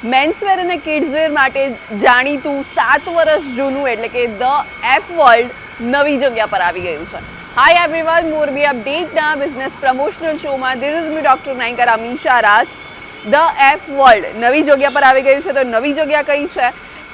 Menswear અને kidswear માટે જાણીતું 7 વર્ષ જૂનું એટલે કે ધ એફ વર્લ્ડ નવી જગ્યા પર આવી ગયું છે. હાય એવરીવન, મોરબી અપડેટના બિઝનેસ પ્રમોશનલ શોમાં this is me doctor Naikar Amisha Raj. The F world નવી જગ્યા પર આવી ગયું છે. તો નવી જગ્યા કઈ છે?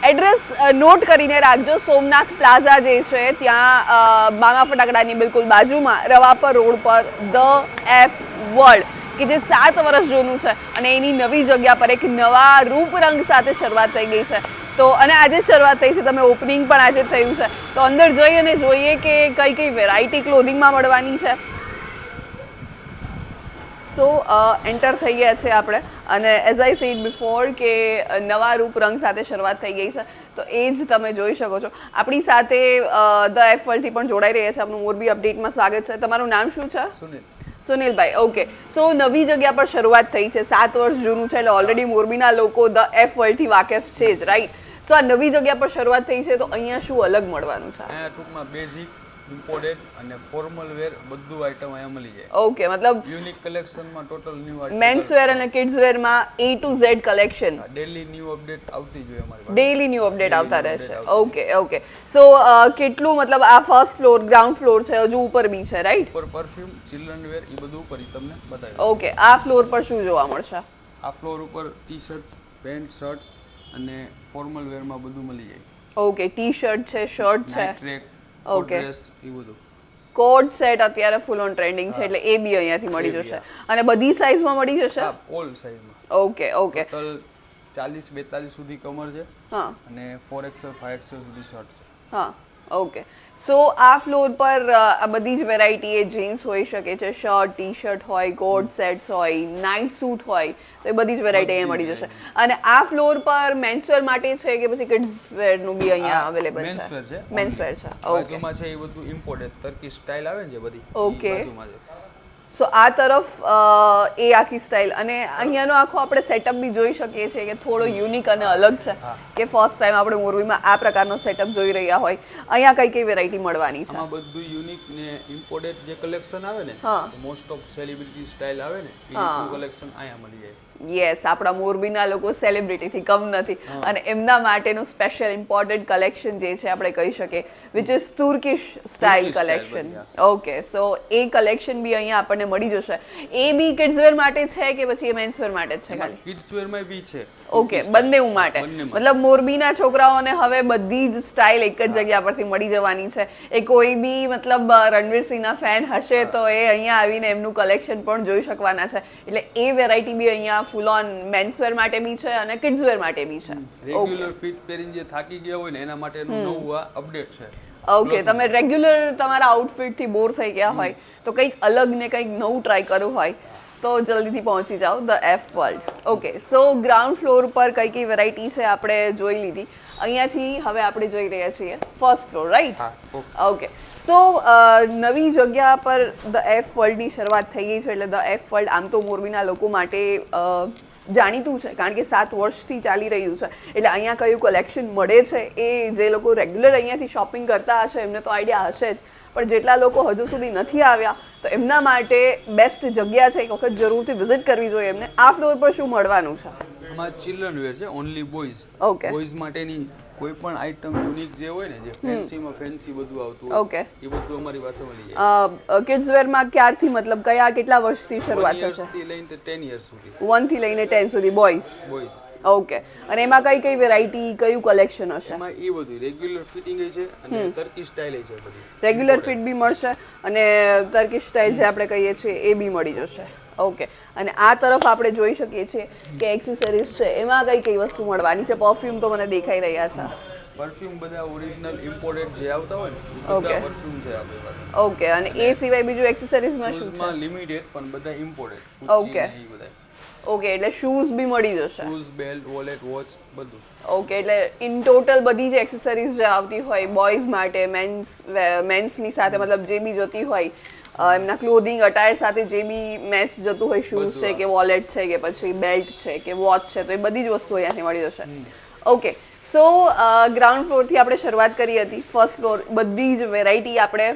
એડ્રેસ નોટ કરીને રાખજો. સોમનાથ પ્લાઝા જે છે ત્યાં બામા ફટાકડાની બિલકુલ બાજુમાં Ravapar road per the F world કે જે 7 વર્ષ જૂનું છે અને એની નવી જગ્યા પર એક નવા રૂપરંગ સાથે શરૂઆત થઈ ગઈ છે. તો અને આજે શરૂઆત થઈ છે, તમે ઓપનિંગ પણ આજે થયું છે. તો અંદર જઈ અને જોઈએ કે કઈ કઈ વેરાયટી ક્લોધિંગમાં મળવાની છે. સો એન્ટર થઈ ગયા છે આપણે અને એઝ આઈ સેડ બિફોર કે નવા રૂપરંગ સાથે શરૂઆત થઈ ગઈ છે. તો એ જ તમે જોઈ શકો છો. આપણી સાથે ધ એફ વર્લ્ડથી પણ જોડાઈ રહ્યા છે. આપનું મોરબી અપડેટમાં સ્વાગત છે. તમારું નામ શું છે? સુનિલભાઈ. ઓકે, સો નવી જગ્યા પર શરૂઆત થઈ છે, 7 વર્ષ જૂનું છે, એટલે ઓલરેડી મોરબીના લોકો ધ એફ વર્લ્ડથી વાકેફ છે જ, રાઈટ? સો આ નવી જગ્યા પર શરૂઆત થઈ છે, તો અહીંયા શું અલગ મળવાનું છે? અહીંયા ટૂંકમાં બેઝિક, ઇમ્પોર્ટેડ અને ફોર્મલ વેર બધું આઈટમ અહીંયા મળી જાય. ઓકે, મતલબ યુનિક કલેક્શનમાં total new item, men's wear અને કિડ્સ વેરમાં A to Z કલેક્શન, ડેલી ન્યૂ અપડેટ આવતી જ હોય અમારી પાસે. ડેઈલી ન્યૂ અપડેટ આવતા રહેશે. ઓકે ઓકે, સો કેટલું, મતલબ આ ફર્સ્ટ ફ્લોર, ગ્રાઉન્ડ ફ્લોર છે, હજુ ઉપર બી છે, રાઈટ? ઉપર પરફ્યુમ, ચિલ્ડ્રન વેર એ બધું ઉપર તમને બતાવી. ઓકે, આ ફ્લોર પર શું જોવા મળશે? આ ફ્લોર ઉપર ટી શર્ટ, પેન્ટ, શર્ટ અને ફોર્મલ વેરમાં બધું મળી જાય. ઓકે, ટી શર્ટ છે, શર્ટ છે, ટ્રેક, ઓકે, ડ્રેસ એ બધું. કોટ સેટ અત્યારે ફૂલ ઓન ટ્રેન્ડિંગ છે, એટલે એ બી અહીંયાથી મળી જશે. અને બધી સાઇઝમાં મળી જશે? હા, ઓલ સાઇઝમાં. ઓકે ઓકે, ટોટલ 40-42 સુધી કમર છે. હા, અને 4XL 5XL સુધી શર્ટ છે. હા, ઓકે. સો આ ફ્લોર પર આ બધી જ વેરાયટી, એ જીન્સ હોઈ શકે છે, શર્ટ, ટી શર્ટ હોય, કોટ સેટ્સ હોય, નાઇટ સૂટ હોય, તો એ બધી જ વેરાયટી અહીંયા મળી જશે. અને આ ફ્લોર પર મેન્સવેર માટે છે કે પછી કિડ્સ વેરનું બી અહીંયા અવેલેબલ છે? મેન્સવેર છે. મેન્સવેર છે. ઓકે, બાજુમાં છે એ બધું ઇમ્પોર્ટેડ ટર્કીશ સ્ટાઇલ આવે ને જે બધી, ઓકે. બાજુમાં છે. સો આ તરફ એ આખી સ્ટાઇલ, અને અહીંયાનો આખો આપણે સેટઅપ બી જોઈ શકીએ છીએ કે થોડો યુનિક અને અલગ છે, કે ફર્સ્ટ ટાઈમ આપણે મોરબીમાં આ પ્રકારનો સેટઅપ જોઈ રહ્યા હોય. અહીંયા કઈ કઈ વેરાયટી મળવાની છે? આમાં બધું યુનિક ને ઇમ્પોર્ટેડ જે કલેક્શન આવે ને, હા, મોસ્ટ ઓફ સેલિબ્રિટી સ્ટાઇલ આવે ને, એ રીતનું કલેક્શન અહીંયા મળી જાય. યસ, આપણા મોરબીના લોકો સેલિબ્રિટીથી કમ નથી, અને એમના માટેનું સ્પેશિયલ ઇમ્પોર્ટન્ટ કલેક્શન જે છે આપણે કહી શકીએ, which is Turkish style collection. Okay, so એ કલેક્શન બી અહીંયા આપણને મળી જશે. એ બી કિડ્સવેર માટે છે કે પછી એ મેન્સવેર માટે જ છે ખાલી? કિડ્સ વેરમાં બી છે. ઓકે, બંને માટે. મતલબ મોરબીના છોકરાઓને હવે બધી જ સ્ટાઇલ એક જ જગ્યા પરથી મળી જવાની છે. એ કોઈ બી મતલબ રણવીરસિંહના ફેન હશે તો એ અહીંયા આવીને એમનું કલેક્શન પણ જોઈ શકવાના છે. એટલે એ વેરાયટી બી અહીંયા ફૂલ ઓન મેન્સવેર માટે બી છે અને કિડ્સવેર માટે બી છે. રેગ્યુલર ફિટ પહેરીને જે થાકી ગયા હોય ને એના માટેનું નવું આ અપડેટ છે. ઓકે, તમે રેગ્યુલર તમારા આઉટફિટથી બોર થઈ ગયા હોય તો કંઈક અલગ ને કંઈક નવું ટ્રાય કરવું હોય તો જલ્દીથી પહોંચી જાઓ the F world. Okay, so ground floor પર કઈ કઈ વેરાયટી છે આપણે જોઈ લીધી. અહીંયાથી હવે આપણે જોઈ રહ્યા છીએ ફર્સ્ટ ફ્લોર, રાઈટ? ઓકે, સો નવી જગ્યા પર ધ એફ વર્લ્ડની શરૂઆત થઈ ગઈ છે, એટલે ધ એફ વર્લ્ડ આમ તો મોરબીના લોકો માટે જાણીતું છે, કારણ કે 7 વર્ષથી ચાલી રહ્યું છે. એટલે અહીંયા કયું કલેક્શન મળે છે એ જે લોકો રેગ્યુલર અહીંયાથી શોપિંગ કરતા હશે એમને તો આઈડિયા હશે જ, પણ જેટલા લોકો હજુ સુધી નથી આવ્યા તો એમના માટે બેસ્ટ જગ્યા છે, એક વખત જરૂરથી વિઝિટ કરવી જોઈએ એમને. આ ફ્લોર પર શું મળવાનું છે? આમાં ચિલ્ડ્રન વેર છે, ઓનલી બોયઝ. ઓકે, બોયઝ માટેની કોઈ પણ આઈટમ યુનિક જે હોય ને, જે ફેન્સીમાં ફેન્સી બધું આવતું હોય, ઓકે, એ બધું અમારી પાસે મળી જાય. કિડ્સ વેરમાં ક્યારથી, મતલબ કયા કેટલા વર્ષથી શરૂઆત થશે? 1 થી લઈને 10 યર્સ સુધી. 1 થી લઈને 10 સુધી બોયઝ. બોયઝ. ઓકે, અને એમાં કઈ કઈ વેરાયટી, કયું કલેક્શન હશે? એમાં એ બધું રેગ્યુલર ફિટિંગ છે અને ટર્કી સ્ટાઇલ છે બધી. રેગ્યુલર ફિટ બી મળશે અને ટર્કીશ સ્ટાઇલ જે આપણે કહીએ છીએ એ બી મળી જશે. ઓકે, અને આ તરફ આપણે જોઈ શકીએ છીએ કે એક્સેસરીઝ છે, એમાં કઈ કઈ વસ્તુ મળવાની છે? પરફ્યુમ તો મને દેખાઈ રહ્યા છે. પરફ્યુમ બધા ઓરિજિનલ ઇમ્પોર્ટેડ જે આવતા હોય ને એ બધા પરફ્યુમ છે આપણી પાસે. ઓકે, અને એ સિવાય બીજું એક્સેસરીઝમાં શું છે? શૂઝમાં લિમિટેડ પણ બધા ઇમ્પોર્ટેડ. ઓકે, ઓકે, એટલે શૂઝ બી મળી જશે? શૂઝ, બેલ્ટ, વોલેટ, વોચ બધું. ઓકે, એટલે ઇન ટોટલ બધી જ એક્સેસરીઝ જે આવતી હોય બોયઝ માટે, મેન્સની સાથે, મતલબ જે બી જતી હોય એમના ક્લોધિંગ અટાયર સાથે જે બી મેચ જતું હોય, શૂઝ છે કે વોલેટ છે કે પછી બેલ્ટ છે કે વોચ છે, તો એ બધી જ વસ્તુ અહીંયાથી મળી જશે. ઓકે, સો ગ્રાઉન્ડ ફ્લોરથી આપણે શરૂઆત કરી હતી. ફર્સ્ટ ફ્લોર બધી જ વેરાયટી આપણે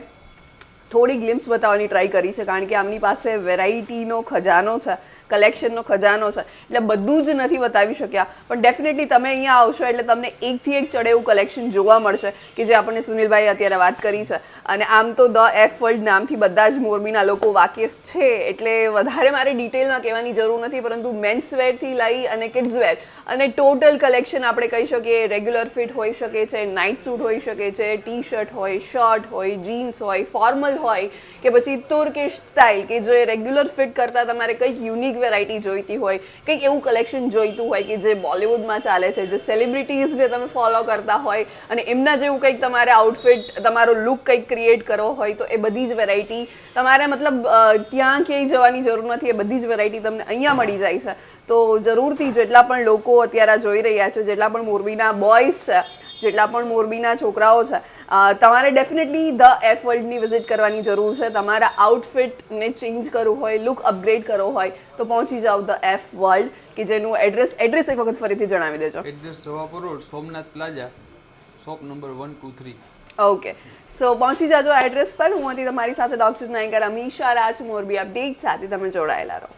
થોડી ગ્લિમ્સ બતાવવાની ટ્રાય કરી છે, કારણ કે આમની પાસે વેરાયટીનો ખજાનો છે કલેક્શનનો ખજાનો છે, એટલે બધું જ નથી બતાવી શક્યા, પણ ડેફિનેટલી તમે અહીંયા આવશો એટલે તમને એકથી એક ચડે એવું કલેક્શન જોવા મળશે કે જે આપણને સુનિલભાઈ અત્યારે વાત કરી છે. અને આમ તો ધ એફ વર્લ્ડ નામથી બધા જ મોરબીના લોકો વાકેફ છે, એટલે વધારે મારે ડિટેલમાં કહેવાની જરૂર નથી, પરંતુ મેન્સવેરથી લઈ અને કિડ્સવેર અને ટોટલ કલેક્શન આપણે કહી શકીએ રેગ્યુલર ફિટ હોઈ શકે છે, નાઇટ સૂટ હોઈ શકે છે, ટી શર્ટ હોય, શર્ટ હોય, જીન્સ હોય, ફોર્મલ હોય કે પછી તુર્કિશ સ્ટાઇલ કે જે રેગ્યુલર ફિટ કરતાં તમારે કંઈક યુનિક વેરાયટી જોઈતી હોય, કંઈક એવું કલેક્શન જોઈતું હોય કે જે બોલિવૂડમાં ચાલે છે, જે સેલિબ્રિટીઝને તમે ફોલો કરતા હોય અને એમના જેવું કંઈક તમારે આઉટફિટ તમારો લુક કંઈક ક્રિએટ કરવો હોય, તો એ બધી જ વેરાયટી તમારે મતલબ ક્યાં ક્યાંય જવાની જરૂર નથી, એ બધી જ વેરાયટી તમને અહીંયા મળી જાય છે. તો જરૂરથી જેટલા પણ લોકો અત્યારે જોઈ રહ્યા છે, જેટલા પણ મોરબીના બોયઝ છે, જેટલા પણ મોરબીના છોકરાઓ છે, તમારે ડેફિનેટલી ધ એફ વર્લ્ડની વિઝિટ કરવાની જરૂર છે. તમારા આઉટફિટને ચેન્જ કરવું હોય, લુક અપગ્રેડ કરવો હોય તો પહોંચી જાઓ ધ એફ વર્લ્ડ, કે જેનું એડ્રેસ એક વખત ફરીથી જણાવી દેજો. Address Ravapar road, Somnath plaza, shop number 123. Okay, so પહોંચી જાજો એડ્રેસ પર. હું હતી તમારી સાથે ડોક્ટર નાયકર અમીશા રાજ, મોરબી અપડેટ સાથે તમે જોડાયેલા રહો.